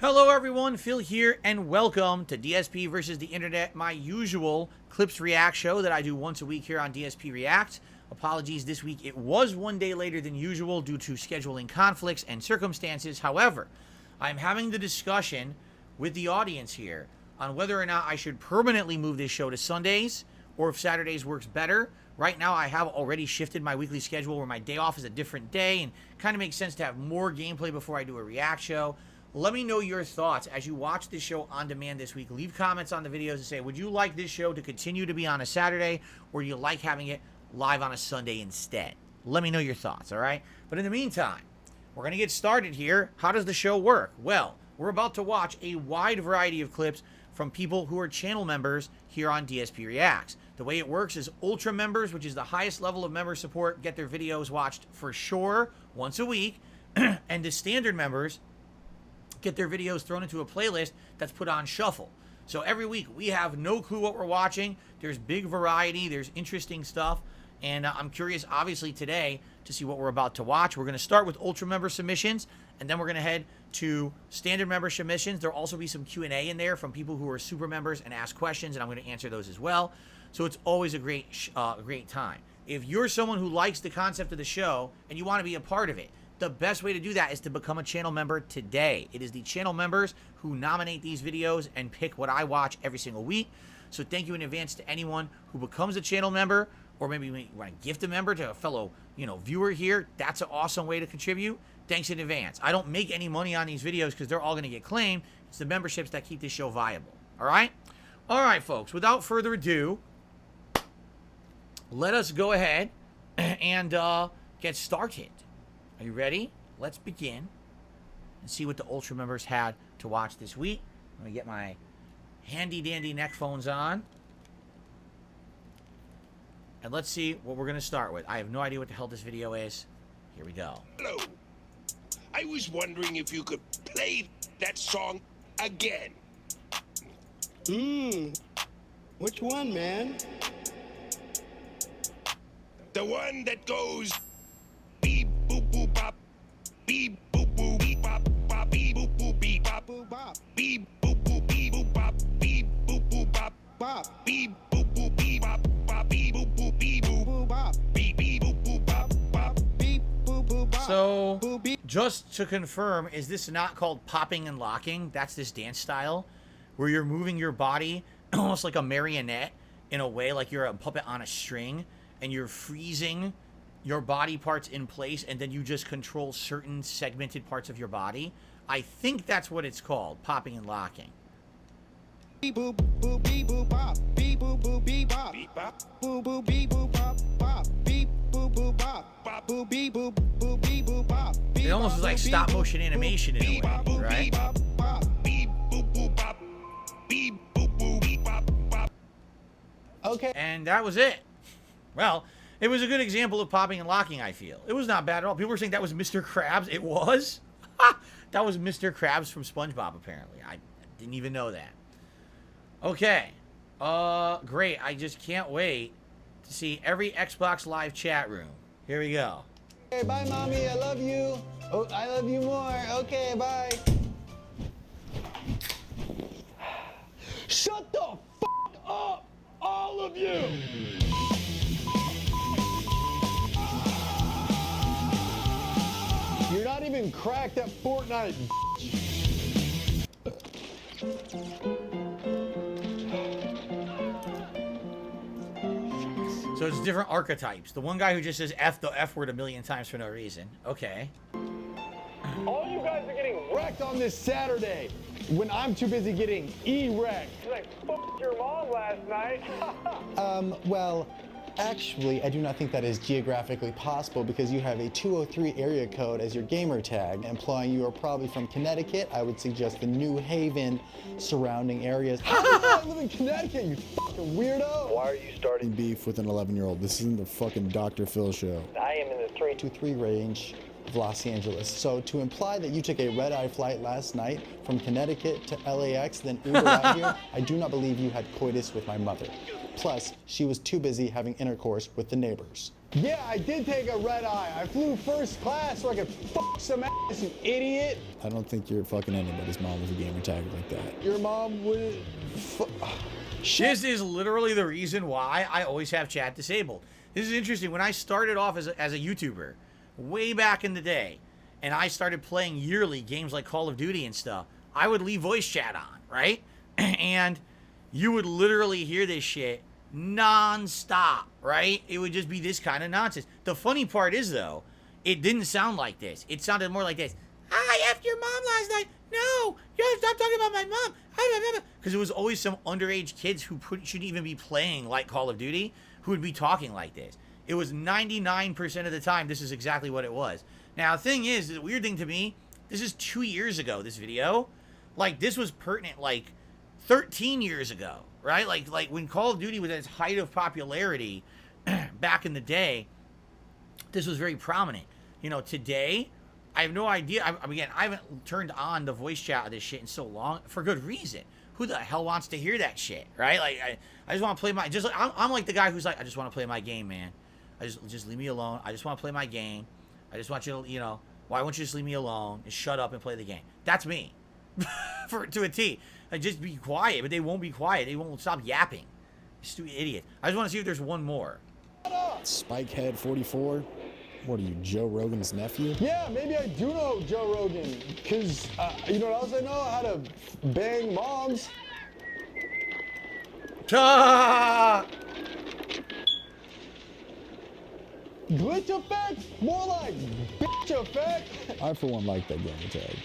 Hello everyone, Phil here, and welcome to DSP versus the Internet, my usual Clips React show that I do once a week here on DSP React. Apologies, this week it was one day later than usual due to scheduling conflicts and circumstances. However, I'm having the discussion with the audience here on whether or not I should permanently move this show to Sundays or if Saturdays works better. Right now, I have already shifted my weekly schedule where my day off is a different day, and it kind of makes sense to have more gameplay before I do a React show. Let me know your thoughts as you watch this show on demand this week. Leave comments on the videos and say, would you like this show to continue to be on a Saturday, or do you like having it live on a Sunday instead? Let me know your thoughts, all right? But in the meantime, we're going to get started here. How does the show work? Well, we're about to watch a wide variety of clips from people who are channel members here on DSP Reacts. The way it works is Ultra members, which is the highest level of member support, get their videos watched for sure once a week, and the standard members get their videos thrown into a playlist that's put on shuffle. So every week we have no clue what we're watching. There's big variety, there's interesting stuff, and I'm curious obviously today to see what we're about to watch. We're going to start with Ultra member submissions, and then we're going to head to standard member submissions. There'll also be some Q&A in there from people who are super members and ask questions, and I'm going to answer those as well. So it's always a great time. If you're someone who likes the concept of the show and you want to be a part of it, the best way to do that is to become a channel member today. It is the channel members who nominate these videos and pick what I watch every single week. So thank you in advance to anyone who becomes a channel member, or maybe you want to gift a member to a fellow, viewer here. That's an awesome way to contribute. Thanks in advance. I don't make any money on these videos because they're all going to get claimed. It's the memberships that keep this show viable. All right? All right, folks. Without further ado, let us go ahead and get started. Are you ready? Let's begin and see what the Ultra members had to watch this week. Let me get my handy dandy neck phones on. And let's see what we're going to start with. I have no idea what the hell this video is. Here we go. Hello. I was wondering if you could play that song again. Which one, man? The one that goes beep boop boop bop, beep boop boop beep bop bop, beep boop boop beep bop boop bop, beep boop boop beep boop bop, beep boop boop bop bop, beep boop boop beep bop bop, beep boop boop beep boop bop, beep beep boop boop bop bop, beep boop boop bop. So, just to confirm, is this not called popping and locking? That's this dance style where you're moving your body almost like a marionette in a way, like you're a puppet on a string, and you're freezing your body parts in place, and then you just control certain segmented parts of your body. I think that's what it's called, popping and locking. Beep boop boop beep boop bop, beep boop boop beep bop, Beep bop, boop boop beep boop bop bop, beep boop boop bop, bop, boop beep boop boop beep boop bop. It almost is like stop motion animation in a way, right? bop bop, beep boop boop bop, beep boop boop beep bop bop. Okay. And that was it. Well, it was a good example of popping and locking, I feel. It was not bad at all. People were saying that was Mr. Krabs. It was? That was Mr. Krabs from SpongeBob, apparently. I didn't even know that. Okay. Great. I just can't wait to see every Xbox Live chat room. Here we go. Okay, bye, mommy. I love you. Oh, I love you more. Okay, bye. Shut the fuck up, all of you. You're not even cracked at Fortnite. So it's different archetypes. The one guy who just says F the F word a million times for no reason. Okay. All you guys are getting wrecked on this Saturday when I'm too busy getting E-wrecked. I fucked your mom last night. Well, actually, I do not think that is geographically possible because you have a 203 area code as your gamer tag, implying you are probably from Connecticut. I would suggest the New Haven surrounding areas. I live in Connecticut, you fucking weirdo. Why are you starting? Beef with an 11-year-old. This isn't the fucking Dr. Phil show. I am in the 323 range of Los Angeles. So to imply that you took a red-eye flight last night from Connecticut to LAX, then Uber out here, I do not believe you had coitus with my mother. Plus, she was too busy having intercourse with the neighbors. Yeah, I did take a red eye. I flew first class so I could fuck some ass, you idiot. I don't think you're fucking anybody's mom with a gamer tag like that. Your mom would. This is literally the reason why I always have chat disabled. This is interesting. When I started off as a YouTuber, way back in the day, and I started playing yearly games like Call of Duty and stuff, I would leave voice chat on, right? And you would literally hear this shit non-stop, right? It would just be this kind of nonsense. The funny part is, though, it didn't sound like this. It sounded more like this. I effed your mom last night. No, you gotta stop talking about my mom. Because it was always some underage kids who shouldn't even be playing like Call of Duty who would be talking like this. It was 99% of the time, this is exactly what it was. Now, the thing is, the weird thing to me, this is 2 years ago, this video. Like, this was pertinent, like, 13 years ago, right? Like when Call of Duty was at its height of popularity back in the day, this was very prominent. You know, today, I have no idea. Again, I haven't turned on the voice chat of this shit in so long, for good reason. Who the hell wants to hear that shit, right? Like, I just want to play my, I'm like the guy who's like, I just want to play my game, man. Just leave me alone. I just want to play my game. I just want you to, you know, why won't you just leave me alone and shut up and play the game? That's me. To a T. Like, just be quiet, but they won't be quiet. They won't stop yapping. Stupid idiot. I just want to see if there's one more. Spikehead 44. What are you, Joe Rogan's nephew? Yeah, maybe I do know Joe Rogan. Because, you know what else I know? How to bang moms. Ah! Glitch effect? More like bitch effect. I, for one, like that gamer tag.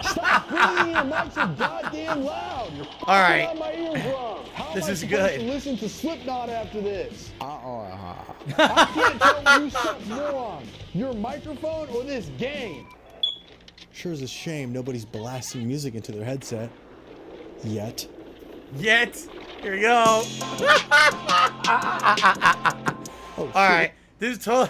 Stop bringing your mic so goddamn loud. You're All right. out my eardrum. How This am I is supposed good. to listen to Slipknot after this? Uh-uh. I can't tell what you suck more on, your microphone or this game. Sure is a shame nobody's blasting music into their headset. Yet. Here we go. All right. This is totally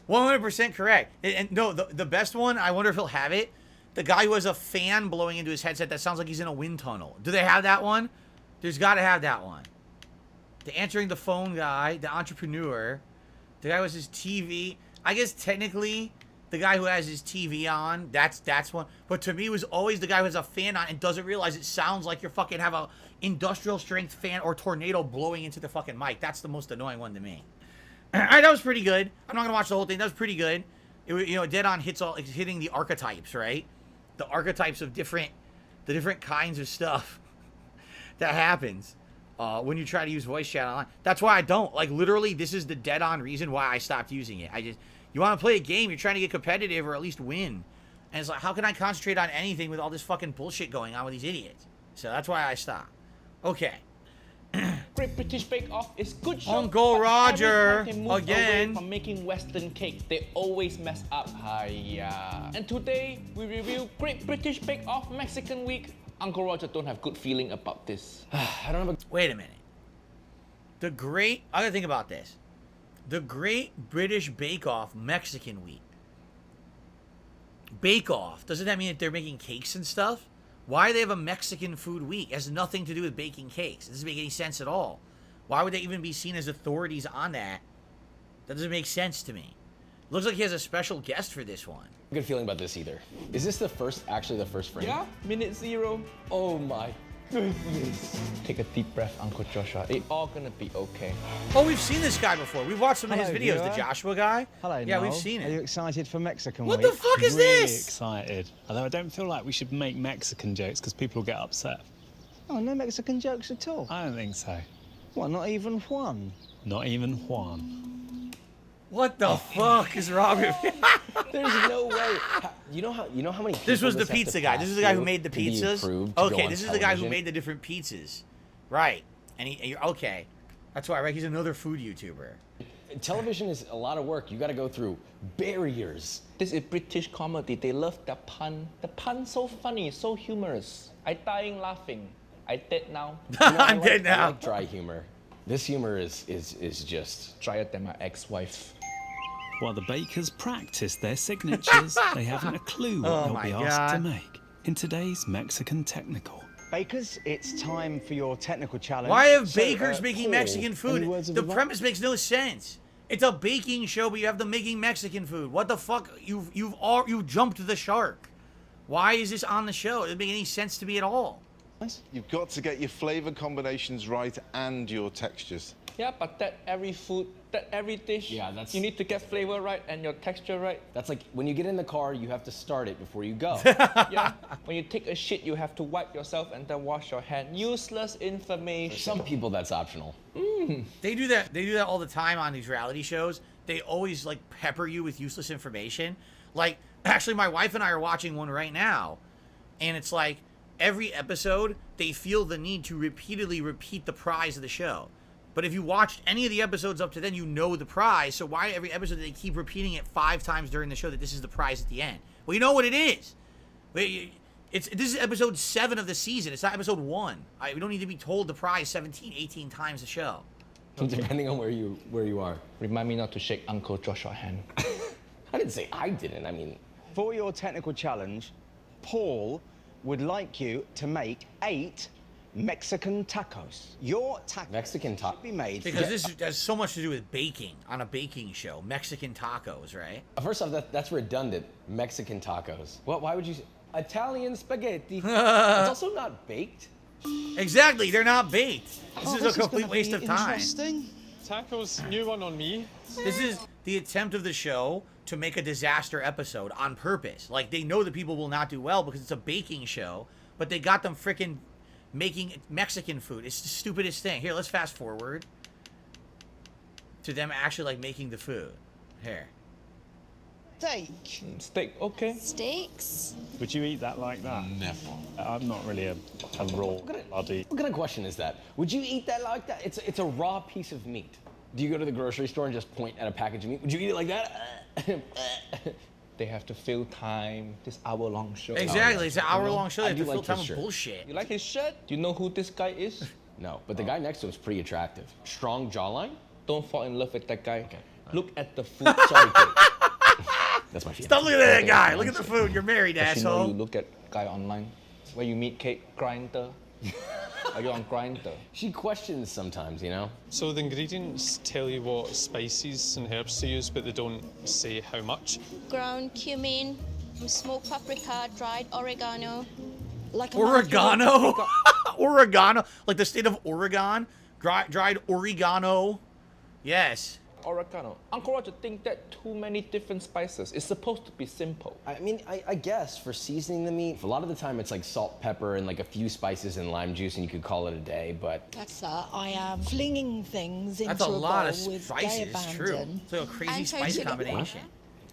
100% correct. And no, the best one, I wonder if he'll have it. The guy who has a fan blowing into his headset that sounds like he's in a wind tunnel. Do they have that one? There's got to have that one. The answering the phone guy, the entrepreneur, the guy who has his TV. I guess technically the guy who has his TV on, that's one. But to me, it was always the guy who has a fan on and doesn't realize it sounds like you're fucking have a industrial strength fan or tornado blowing into the fucking mic. That's the most annoying one to me. All right, that was pretty good. I'm not gonna watch the whole thing. That was pretty good. It was, you know, dead on hits all, it's hitting the archetypes, right? The archetypes of the different kinds of stuff that happens when you try to use voice chat online. That's why I don't. Like, literally, this is the dead on reason why I stopped using it. You want to play a game, you're trying to get competitive or at least win. And it's like, how can I concentrate on anything with all this fucking bullshit going on with these idiots? So that's why I stopped. Okay. Great British Bake Off is good show. Uncle but Roger, every time they move again. away from making Western cake, they always mess up. Hiya. And today we review Great British Bake Off Mexican Week. Uncle Roger don't have good feeling about this. I don't have a... Wait a minute. I gotta think about this. The Great British Bake Off Mexican Week. Bake Off. Doesn't that mean that they're making cakes and stuff? Why do they have a Mexican food week? It has nothing to do with baking cakes. It doesn't make any sense at all. Why would they even be seen as authorities on that? That doesn't make sense to me. Looks like he has a special guest for this one. Good feeling about this either. Is this actually the first frame? Yeah, minute 0. Oh my goodness. Take a deep breath, Uncle Joshua. It's all gonna be okay. Oh, we've seen this guy before. We've watched some of his Hello, videos. viewer. The Joshua guy. Hello, Yeah, Noel. we've seen Are you it. excited for Mexican What Week? the fuck is really this? excited. Although I don't feel like we should make Mexican jokes because people will get upset. Oh, no Mexican jokes at all? I don't think so. What, not even one? Not even one. What the fuck is wrong with me? There's no way. You know how many people This was the has to pizza guy. This is the guy who made the pass through to be pizzas. approved to go Okay, on this is the guy who television? made the different pizzas. Right. And you're okay. That's why, right? He's another food YouTuber. Television is a lot of work. You got to go through barriers. This is British comedy. They love the pun. The pun's so funny, so humorous. I dying laughing. I dead now. You know, I'm dead I now. like dry humor. This humor is just. Drier than my ex-wife. While the bakers practice their signatures, they haven't a clue what Oh they'll my be asked to God. make in today's Mexican Technical. Bakers, it's time for your technical challenge. Why have So, bakers making Paul, Mexican any food? words of The advice? premise makes no sense. It's a baking show, but you have them making Mexican food. What the fuck? You've jumped the shark. Why is this on the show? It doesn't make any sense to me at all. You've got to get your flavor combinations right and your textures. Yeah, but that every food, that every dish, Yeah, that's- you need to get flavor right and your texture right. That's like when you get in the car, you have to start it before you go. Yeah. When you take a shit, you have to wipe yourself and then wash your hand. Useless information. For some people, that's optional. They do that. They do that all the time on these reality shows. They always like pepper you with useless information. Like, actually, my wife and I are watching one right now, and it's like every episode they feel the need to repeatedly repeat the prize of the show. But if you watched any of the episodes up to then, you know the prize. So why every episode do they keep repeating it 5 times during the show that this is the prize at the end? Well, you know what it is. This is episode 7 of the season. It's not episode 1. We don't need to be told the prize 17, 18 times a show. Depending on where you are. Remind me not to shake Uncle Joshua's hand. I didn't say I didn't. I mean, For your technical challenge, Paul would like you to make 8 Mexican tacos. Your tacos Mexican should be made. Because this has so much to do with baking on a baking show. Mexican tacos, right? first off, that's redundant. Mexican tacos. Why would you say Italian spaghetti? It's also not baked. Exactly, they're not baked. This is a this complete gonna waste be of time. interesting. Tacos, new one on me. This is the attempt of the show to make a disaster episode on purpose. Like, they know that people will not do well because it's a baking show, but they got them frickin' making Mexican food. It's the stupidest thing. Here, let's fast forward to them actually, like, making the food. Here. Steak. Steak, okay. Steaks? Would you eat that like that? Never. I'm not really a raw bloody. What kind of question is that? Would you eat that like that? It's a raw piece of meat. Do you go to the grocery store and just point at a package of meat? Would you eat it like that? They have to fill time. This hour-long show. Exactly, it's an hour-long show. They I have to do fill like time his with shirt. bullshit. You like his shirt? Do you know who this guy is? No, but the guy next to him is pretty attractive. Strong jawline. Don't fall in love with that guy. Okay. Look at the food. Sorry, Kate. That's my fiance. Stop looking at that guy. Look at the food. You're married, Does she know you asshole. look at guy online? Where you meet Kate? Grindr? Are you on Grindr? She questions sometimes, you know? So the ingredients tell you what spices and herbs to use, but they don't say how much. Ground cumin, smoked paprika, dried oregano. Like a Oregano? Oregano? Like the state of Oregon? Dried oregano? Yes. Oregano. Uncle Roger think that too many different spices. It's supposed to be simple. I mean, I guess for seasoning the meat, a lot of the time it's like salt, pepper, and like a few spices and lime juice, and you could call it a day, but... That's I am flinging things into That's a lot of bowl with spices, gay it's true. abandon. It's like a crazy And spice toasted combination.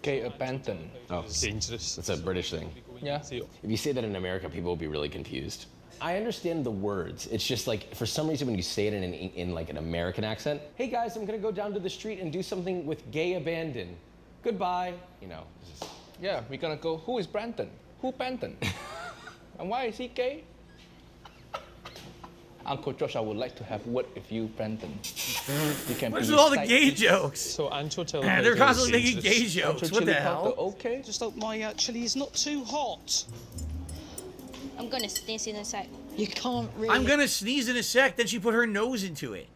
Gay abandon. Oh, Dangerous. that's a British thing. Yeah. If you say that in America, people will be really confused. I understand the words. It's just like, for some reason, when you say it in like an American accent, hey guys, I'm gonna go down to the street and do something with gay abandon. Goodbye. You know, it's just... Yeah, we're gonna go, who is Brandon? Who Brandon? And why is he gay? Uncle Josh, I would like to have word with you, Brandon. You can What is be with all the side gay piece. jokes? So Ancho tell They're constantly making gay jokes. Ancho What the chili hell? powder, okay? Just hope my chili is not too hot. I'm gonna sneeze in a sec. You can't really. I'm gonna sneeze in a sec, then she put her nose into it.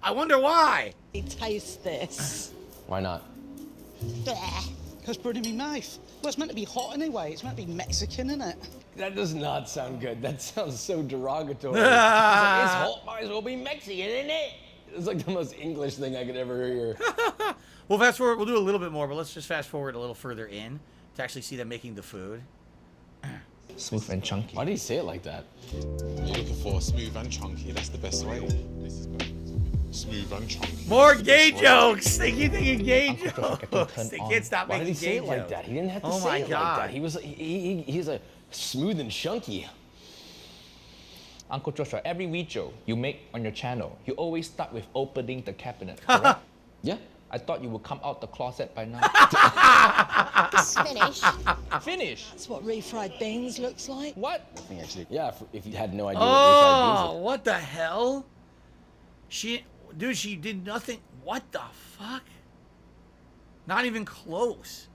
I wonder why. taste this. Why not? Because burning me mouth. Well, it's meant to be hot anyway. It's meant to be Mexican, isn't it? That does not sound good. That sounds so derogatory. It's like, it's hot, might as well be Mexican, isn't it? It's like the most English thing I could ever hear. Well, fast forward. We'll do a little bit more, but let's just fast forward a little further in to actually see them making the food. Smooth and chunky. Why do you say it like that? You're looking for smooth and chunky. That's the best way. This is good. Smooth and chunky. More That's the gay best way. jokes. They keep thinking gay Uncle Josh, I can jokes. turn They on. can't stop Why making did he gay say it like jokes. that? He didn't have to Oh say my it God. like that. He was he's a smooth and chunky. Uncle Joshua, every video you make on your channel, you always start with opening the cabinet, correct? Yeah. I thought you would come out the closet by now. It's finished. Finish. That's what refried beans looks like. What? Actually, yeah. If you had no idea what refried beans Oh, what the hell? Dude, she did nothing. What the fuck? Not even close.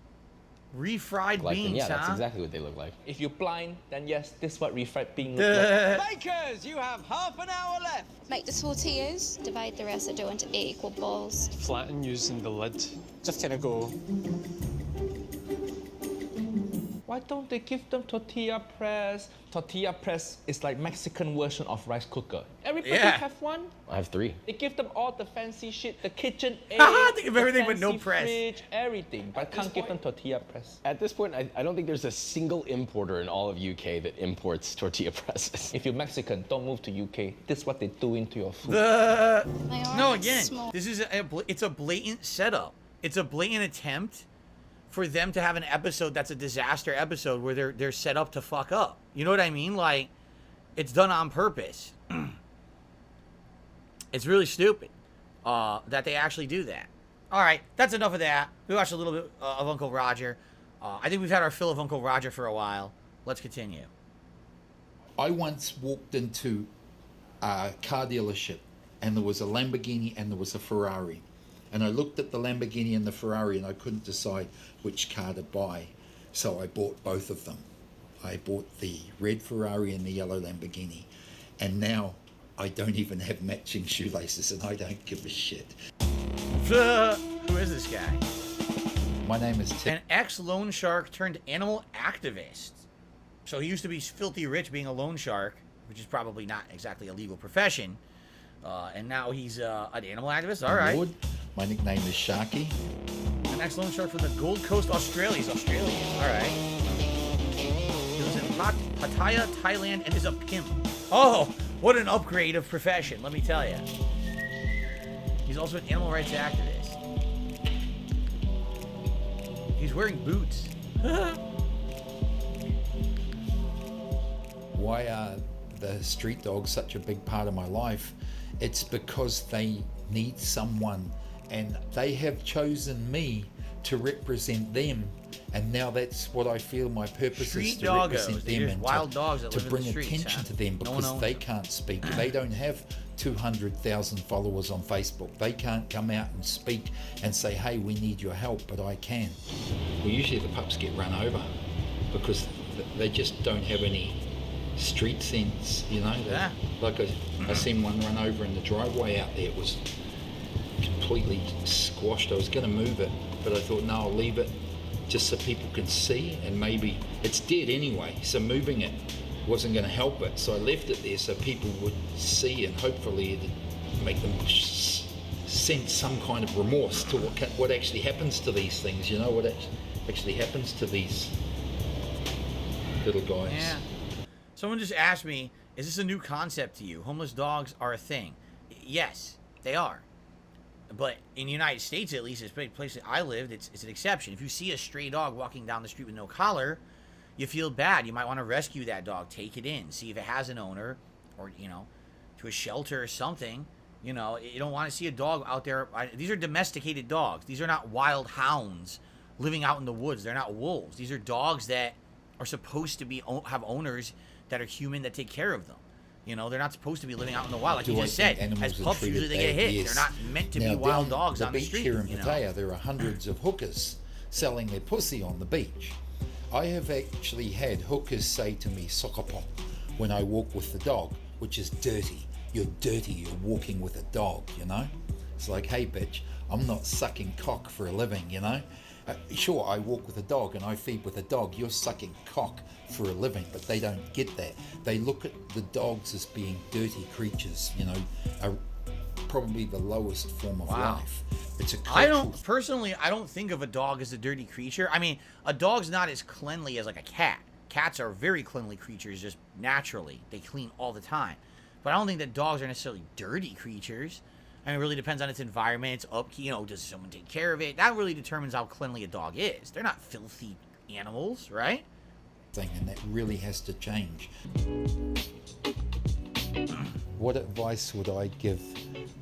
Refried Like, beans, yeah, that's huh? exactly what they look like. If you're blind, then yes, this is what refried bean looks like. Bakers, you have half an hour left. Make the tortillas, divide the residue into 8 equal balls. Flatten using the lid. Just kind of go. Why don't they give them tortilla press? Tortilla press is like Mexican version of rice cooker. Everybody have one? I have 3. They give them all the fancy shit, the KitchenAid, Think of everything the but no fancy press. fridge, everything, but can't give them tortilla press. At this point, I don't think there's a single importer in all of UK that imports tortilla presses. If you're Mexican, don't move to UK. This is what they're doing to your food. No, again, this is it's a blatant setup. It's a blatant attempt for them to have an episode that's a disaster episode where they're set up to fuck up. You know what I mean? Like, it's done on purpose. It's really stupid that they actually do that. All right, that's enough of that. We watched a little bit of Uncle Roger. I think we've had our fill of Uncle Roger for a while. Let's continue. I once walked into a car dealership and there was a Lamborghini and there was a Ferrari. And I looked at the Lamborghini and the Ferrari and I couldn't decide which car to buy. So I bought both of them. I bought the red Ferrari and the yellow Lamborghini. And now I don't even have matching shoelaces and I don't give a shit. Who is this guy? My name is Tim. An ex-loan shark turned animal activist. So he used to be filthy rich being a loan shark, which is probably not exactly a legal profession. And now he's an animal activist. All right. Lord. My nickname is Sharky. An ex-loan shark from the Gold Coast, Australia. He's Australian. All right. He lives in Pattaya, Thailand, and is a pimp. Oh, what an upgrade of profession, let me tell you. He's also an animal rights activist. He's wearing boots. Why are the street dogs such a big part of my life? It's because they need someone and they have chosen me to represent them, and now that's what I feel my purpose is, to represent them and wild dogs that to live bring in the streets, attention to them, No one because owns they them. can't speak. They don't have 200,000 followers on Facebook. They can't come out and speak and say, hey, we need your help, but I can. Well, usually the pups get run over because they just don't have any street sense, you know. Like I seen one run over in the driveway out there. It was completely squashed. I was going to move it, but I thought, no, I'll leave it just so people can see, and maybe it's dead anyway, so moving it wasn't going to help it. So I left it there so people would see, and hopefully it'd make them sense some kind of remorse to what actually happens to these things, you know, what actually happens to these little guys. Yeah. Someone just asked me, is this a new concept to you? Homeless dogs are a thing. Yes, they are. But in the United States, at least, it's a place that I lived, it's an exception. If you see a stray dog walking down the street with no collar, you feel bad. You might want to rescue that dog, take it in, see if it has an owner, or, you know, to a shelter or something. You know, you don't want to see a dog out there. These are domesticated dogs. These are not wild hounds living out in the woods. They're not wolves. These are dogs that are supposed to have owners that are human that take care of them. You know, they're not supposed to be living out in the wild, like you just said. As pups, usually they get hit. They're not meant to be wild dogs on the street. Here in Pattaya, there are hundreds of hookers selling their pussy on the beach. I have actually had hookers say to me, "Sokopon," when I walk with the dog, which is dirty. You're dirty, you're walking with a dog, you know? It's like, hey bitch, I'm not sucking cock for a living, you know? Sure, I walk with a dog and I feed with a dog. You're sucking cock for a living, but they don't get that. They look at the dogs as being dirty creatures, you know, probably the lowest form of life. It's a cultural... I don't think of a dog as a dirty creature. I mean, a dog's not as cleanly as like a cat. Cats are very cleanly creatures just naturally. They clean all the time. But I don't think that dogs are necessarily dirty creatures. I mean, it really depends on its environment, its upkeep. You know, does someone take care of it? That really determines how cleanly a dog is. They're not filthy animals, right? And that really has to change. What advice would I give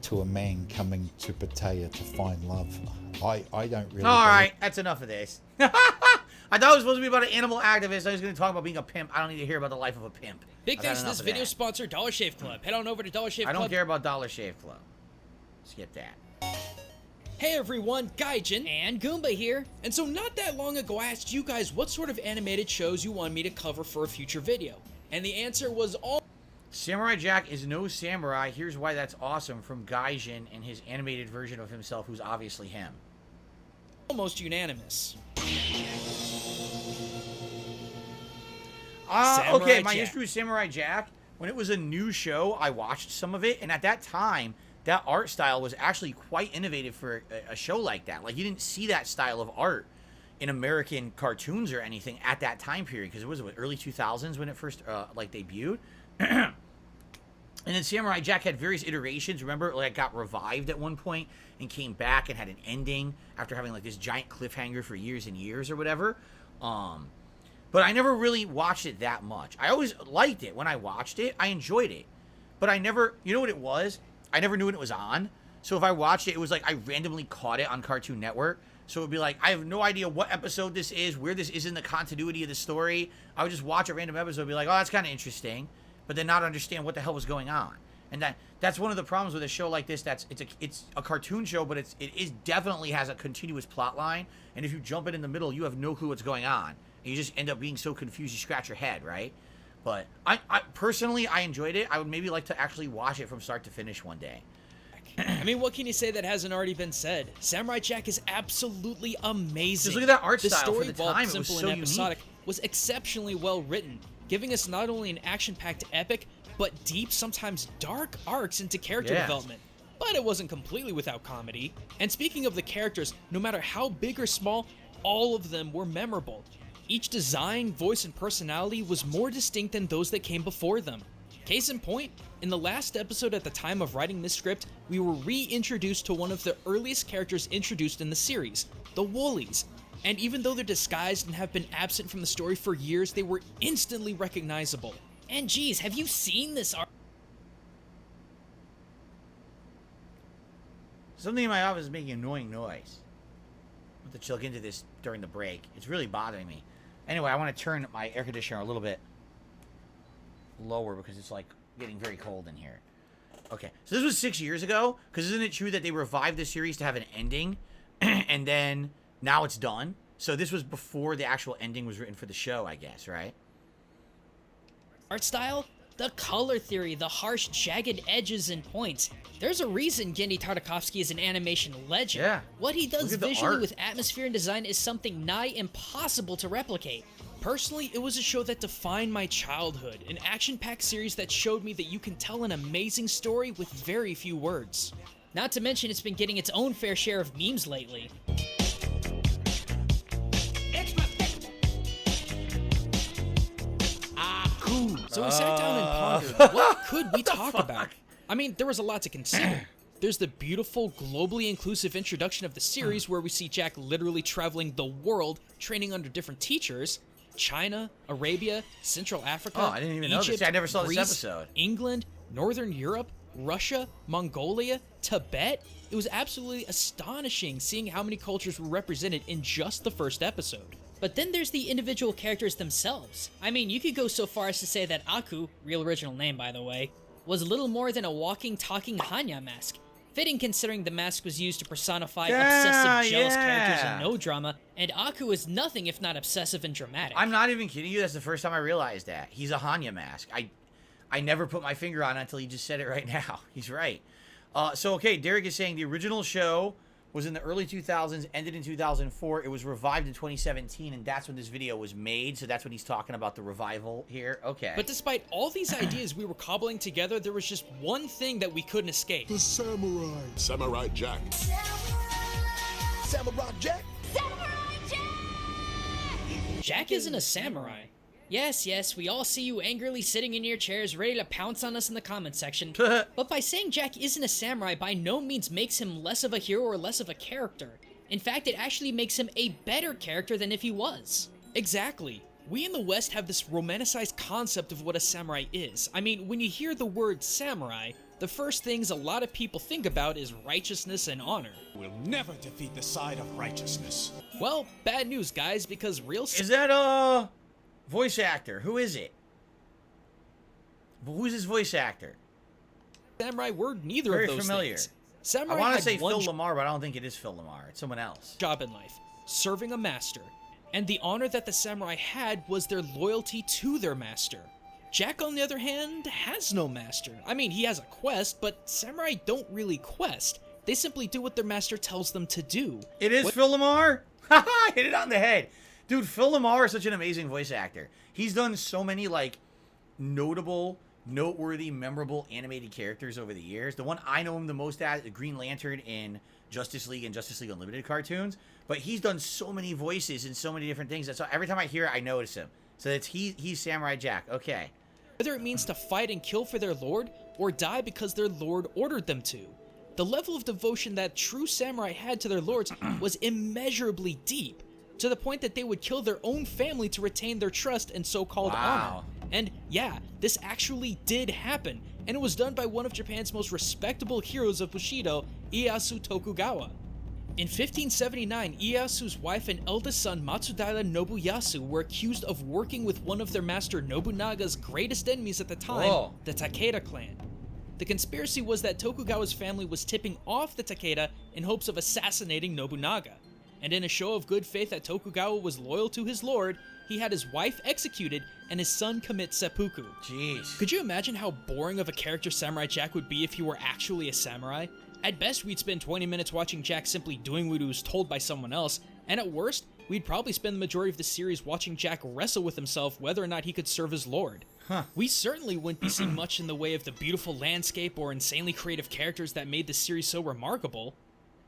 to a man coming to Pattaya to find love? I don't really... All right, that's enough of this. I thought it was supposed to be about an animal activist. I was going to talk about being a pimp. I don't need to hear about the life of a pimp. Big thanks to this video sponsor, Dollar Shave Club. Head on over to Dollar Shave Club. I Club. don't care about Dollar Shave Club. Skip that. Hey everyone, Gaijin and Goomba here. And so not that long ago I asked you guys what sort of animated shows you want me to cover for a future video. And the answer was all... Samurai Jack is no samurai. Here's why that's awesome from Gaijin and his animated version of himself, who's obviously him. Almost unanimous. Okay, my history with Samurai Jack, when it was a new show, I watched some of it, and at that time, that art style was actually quite innovative for a show like that. Like, you didn't see that style of art in American cartoons or anything at that time period, because it was, what, early 2000s when it first, like, debuted? And then Samurai Jack had various iterations. Remember, like, it got revived at one point and came back and had an ending after having, like, this giant cliffhanger for years and years or whatever. But I never really watched it that much. I always liked it. When I watched it, I enjoyed it. But I never, you know what it was? I never knew when it was on. So if I watched it, it was like I randomly caught it on Cartoon Network. So it would be like, I have no idea what episode this is, where this is in the continuity of the story. I would just watch a random episode and be like, oh, that's kind of interesting. But then not understand what the hell was going on. And that's one of the problems with a show like this. It's a cartoon show, but it is definitely has a continuous plot line. And if you jump in the middle, you have no clue what's going on. And you just end up being so confused you scratch your head, right? But I personally, I enjoyed it. I would maybe like to actually watch it from start to finish one day. I mean, what can you say that hasn't already been said? Samurai Jack is absolutely amazing. Just look at that art style story, for the while time. It simple was so and episodic, unique. was exceptionally well written, giving us not only an action-packed epic, but deep, sometimes dark arcs into character development. But it wasn't completely without comedy. And speaking of the characters, no matter how big or small, all of them were memorable. Each design, voice, and personality was more distinct than those that came before them. Case in point, in the last episode at the time of writing this script, we were reintroduced to one of the earliest characters introduced in the series, the Woolies. And even though they're disguised and have been absent from the story for years, they were instantly recognizable. And geez, have you seen this art? Something in my office is making annoying noise. I have to look into this during the break. It's really bothering me. Anyway, I want to turn my air conditioner a little bit lower because it's like getting very cold in here. Okay, so this was 6 years ago, because isn't it true that they revived the series to have an ending and then now it's done? So this was before the actual ending was written for the show, I guess, right? Art style? The color theory, the harsh, jagged edges and points. There's a reason Genndy Tartakovsky is an animation legend. Yeah. What he does Look at the visually art. with atmosphere and design is something nigh impossible to replicate. Personally, it was a show that defined my childhood, an action-packed series that showed me that you can tell an amazing story with very few words. Not to mention it's been getting its own fair share of memes lately. So I sat down and pondered, what could we talk about? I mean, there was a lot to consider. There's the beautiful, globally inclusive introduction of the series where we see Jack literally traveling the world, training under different teachers. China, Arabia, Central Africa, Oh, I didn't even know Egypt, this. I never saw this Greece, episode. England, Northern Europe, Russia, Mongolia, Tibet. It was absolutely astonishing seeing how many cultures were represented in just the first episode. But then there's the individual characters themselves. I mean, you could go so far as to say that Aku, real original name by the way, was little more than a walking, talking Hanya mask. Fitting considering the mask was used to personify obsessive, jealous characters in no drama, and Aku is nothing if not obsessive and dramatic. I'm not even kidding you. That's the first time I realized that. He's a Hanya mask. I never put my finger on it until you just said it right now. He's right. So, okay, Derek is saying the original show was in the early 2000s, ended in 2004. It was revived in 2017, and that's when this video was made. So that's when he's talking about the revival here. Okay. But despite all these ideas we were cobbling together, there was just one thing that we couldn't escape. The samurai. Samurai Jack. Samurai Jack. Jack isn't a samurai. Yes, we all see you angrily sitting in your chairs ready to pounce on us in the comment section. But by saying Jack isn't a samurai by no means makes him less of a hero or less of a character. In fact, it actually makes him a better character than if he was. Exactly. We in the West have this romanticized concept of what a samurai is. I mean, when you hear the word samurai, the first things a lot of people think about is righteousness and honor. We'll never defeat the side of righteousness. Well, bad news, guys, because real... Is that, voice actor? Who is it? Who's his voice actor? Samurai were neither Very of those familiar. things. Samurai I want to had say one Phil Lamar, but I don't think it is Phil Lamar. It's someone else. job in life, serving a master. And the honor that the samurai had was their loyalty to their master. Jack, on the other hand, has no master. I mean, he has a quest, but samurai don't really quest. They simply do what their master tells them to do. It is Phil Lamar? Haha, hit it on the head. Dude, Phil Lamar is such an amazing voice actor. He's done so many, like, notable, noteworthy, memorable animated characters over the years. The one I know him the most as, Green Lantern in Justice League and Justice League Unlimited cartoons. But he's done so many voices in so many different things. So every time I hear it, I notice him. So he's Samurai Jack. Okay. Whether it means to fight and kill for their lord, or die because their lord ordered them to. The level of devotion that true samurai had to their lords was immeasurably deep, to the point that they would kill their own family to retain their trust and so-called honor. And yeah, this actually did happen, and it was done by one of Japan's most respectable heroes of Bushido, Ieyasu Tokugawa. In 1579, Ieyasu's wife and eldest son Matsudaira Nobuyasu were accused of working with one of their master Nobunaga's greatest enemies at the time, the Takeda clan. The conspiracy was that Tokugawa's family was tipping off the Takeda in hopes of assassinating Nobunaga. And in a show of good faith that Tokugawa was loyal to his lord, he had his wife executed and his son commit seppuku. Jeez. Could you imagine how boring of a character Samurai Jack would be if he were actually a samurai? At best, we'd spend 20 minutes watching Jack simply doing what he was told by someone else, and at worst, we'd probably spend the majority of the series watching Jack wrestle with himself whether or not he could serve his lord. We certainly wouldn't be seeing much in the way of the beautiful landscape or insanely creative characters that made the series so remarkable.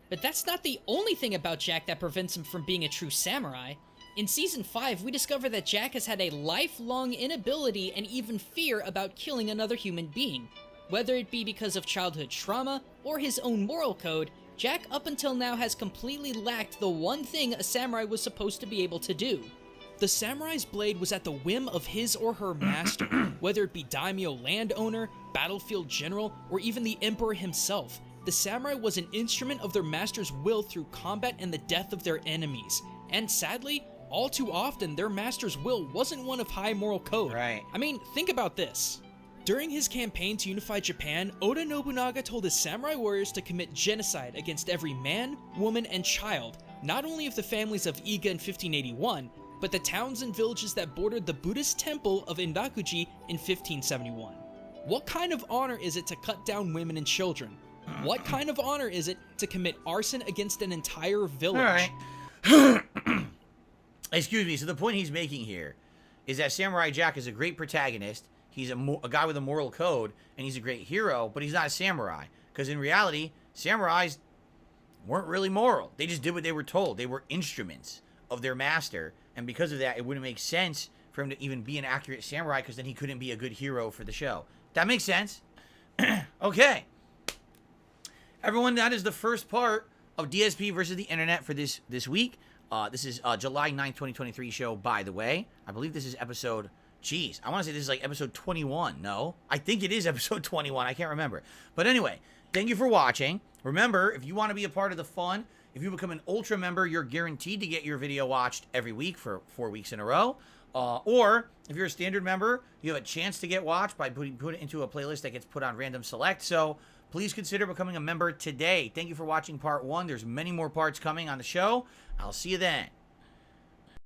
But that's not the only thing about Jack that prevents him from being a true samurai. In Season 5, we discover that Jack has had a lifelong inability and even fear about killing another human being. Whether it be because of childhood trauma or his own moral code, Jack up until now has completely lacked the one thing a samurai was supposed to be able to do. The samurai's blade was at the whim of his or her master, whether it be daimyo landowner, battlefield general, or even the emperor himself. The samurai was an instrument of their master's will through combat and the death of their enemies. And sadly, all too often, their master's will wasn't one of high moral code. Right. I mean, think about this. During his campaign to unify Japan, Oda Nobunaga told his samurai warriors to commit genocide against every man, woman, and child, not only of the families of Iga in 1581, but the towns and villages that bordered the Buddhist temple of Indakuji in 1571. What kind of honor is it to cut down women and children? What kind of honor is it to commit arson against an entire village? Alright. Excuse me, so the point he's making here is that Samurai Jack is a great protagonist, he's a guy with a moral code, and he's a great hero, but he's not a samurai. Because in reality, samurais weren't really moral. They just did what they were told. They were instruments of their master, and because of that, it wouldn't make sense for him to even be an accurate samurai, because then he couldn't be a good hero for the show. That makes sense? Okay. Everyone, that is the first part of DSP versus the Internet for this week. This is July 9th, 2023 show, by the way. I believe this is episode... Jeez, I want to say this is like episode 21. No, I think it is episode 21. I can't remember. But anyway, thank you for watching. Remember, if you want to be a part of the fun, if you become an Ultra member, you're guaranteed to get your video watched every week for 4 weeks in a row. Or if you're a standard member, you have a chance to get watched by putting it into a playlist that gets put on random select. So please consider becoming a member today. Thank you for watching part 1. There's many more parts coming on the show. I'll see you then.